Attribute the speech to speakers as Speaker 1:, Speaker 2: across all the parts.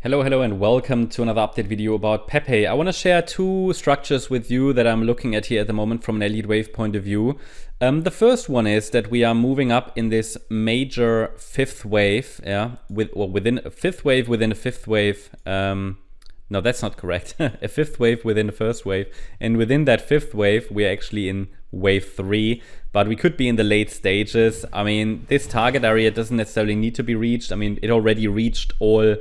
Speaker 1: Hello and welcome to another update video about Pepe. I want to share two structures with you that I'm looking at here at the moment from an Elliott wave point of view. The first one is that we are moving up in this major fifth wave, within a fifth wave within a fifth wave. No, that's not correct. A fifth wave within the first wave, and within that fifth wave we are actually in wave 3, but we could be in the late stages. I mean, this target area doesn't necessarily need to be reached. I mean, it already reached all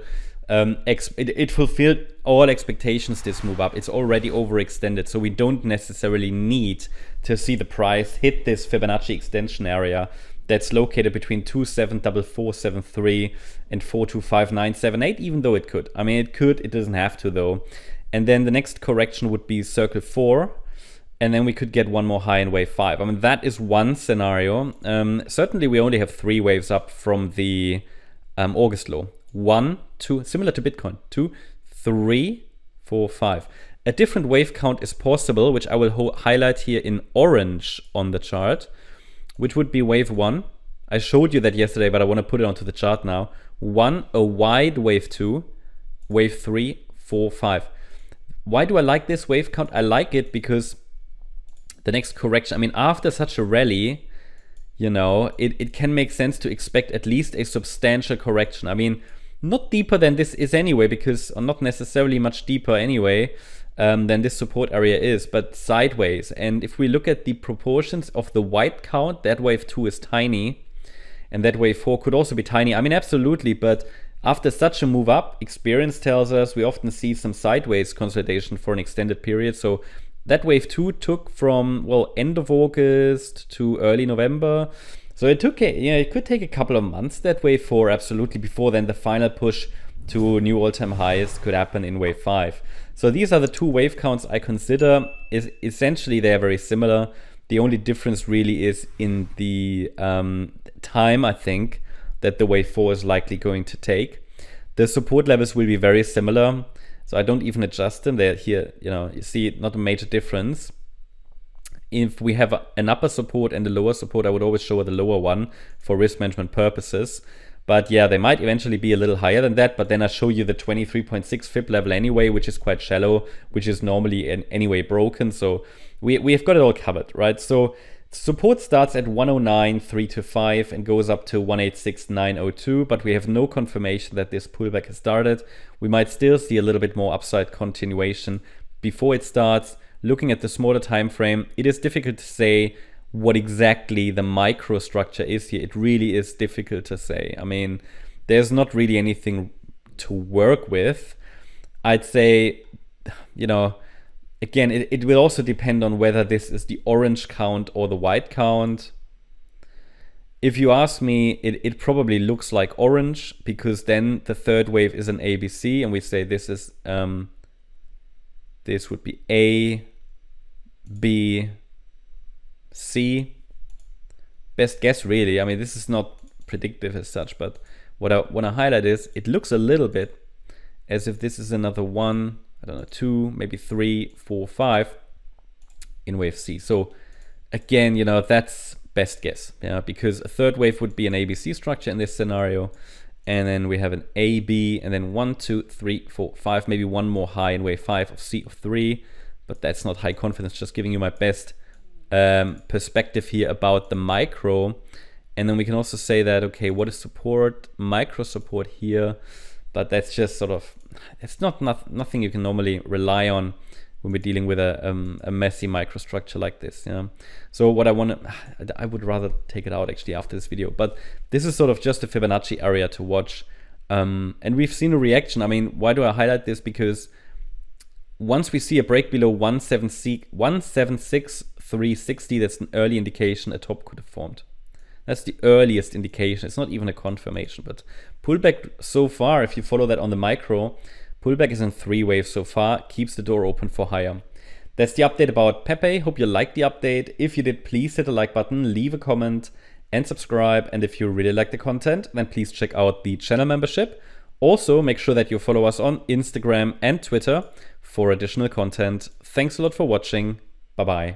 Speaker 1: it fulfilled all expectations, this move up. It's already overextended, so we don't necessarily need to see the price hit this Fibonacci extension area that's located between 274473 and 425978, even though it could. I mean, it could, it doesn't have to though. And then the next correction would be circle 4, and then we could get one more high in wave 5. I mean, that is one scenario. Certainly we only have 3 waves up from the August low. 1, 2, similar to Bitcoin, 2, 3, 4, 5. A different wave count is possible, which I will highlight here in orange on the chart, which would be wave 1. I showed you that yesterday, but I want to put it onto the chart now. 1, a wide wave 2, wave 3, 4, 5. Why do I like this wave count? I like it because the next correction, I mean, after such a rally, you know, it can make sense to expect at least a substantial correction. I mean, not deeper than this is anyway, because, or not necessarily much deeper anyway, than this support area is, but sideways. And if we look at the proportions of the white count, that wave 2 is tiny, and that wave 4 could also be tiny. I mean, absolutely, but after such a move up, experience tells us we often see some sideways consolidation for an extended period. So that wave 2 took from, well, end of August to early November. So it took, it could take a couple of months, that wave 4, absolutely, before then the final push to new all-time highs could happen in wave 5. So these are the two wave counts I consider. Is essentially they are very similar. The only difference really is in the time, I think, that the wave 4 is likely going to take. The support levels will be very similar. So I don't even adjust them. They're here, you see not a major difference. If we have an upper support and a lower support, I would always show the lower one for risk management purposes. But yeah, they might eventually be a little higher than that, but then I show you the 23.6 Fib level anyway, which is quite shallow, which is normally anyway broken. So we have got it all covered, right? So support starts at 109.325 and goes up to 186.902, but we have no confirmation that this pullback has started. We might still see a little bit more upside continuation before it starts. Looking at the smaller time frame, it is difficult to say what exactly the microstructure is here. It really is difficult to say. I mean, there's not really anything to work with. I'd say, again, it will also depend on whether this is the orange count or the white count. If you ask me, it probably looks like orange, because then the third wave is an ABC, and we say this is this would be A, B, C. Best guess, really. I mean, this is not predictive as such, but what I want to highlight is it looks a little bit as if this is another 1, I don't know, 2, maybe 3, 4, 5 in wave C. So again, that's best guess, because a third wave would be an ABC structure in this scenario. And then we have an A, B, and then 1, 2, 3, 4, 5, maybe one more high in wave 5 of C of 3. But that's not high confidence, just giving you my best perspective here about the micro. And then we can also say that, okay, what is support? Micro support here. But that's just sort of, it's nothing you can normally rely on when we're dealing with a messy microstructure like this. So what I would rather take it out actually after this video. But this is sort of just a Fibonacci area to watch. And we've seen a reaction. I mean, why do I highlight this? Because once we see a break below 176,360, that's an early indication a top could have formed. That's the earliest indication. It's not even a confirmation, but pullback so far, if you follow that on the micro, pullback is in 3 waves so far, keeps the door open for higher. That's the update about Pepe. Hope you liked the update. If you did, please hit the like button, leave a comment and subscribe. And if you really like the content, then please check out the channel membership. Also, make sure that you follow us on Instagram and Twitter for additional content. Thanks a lot for watching. Bye-bye.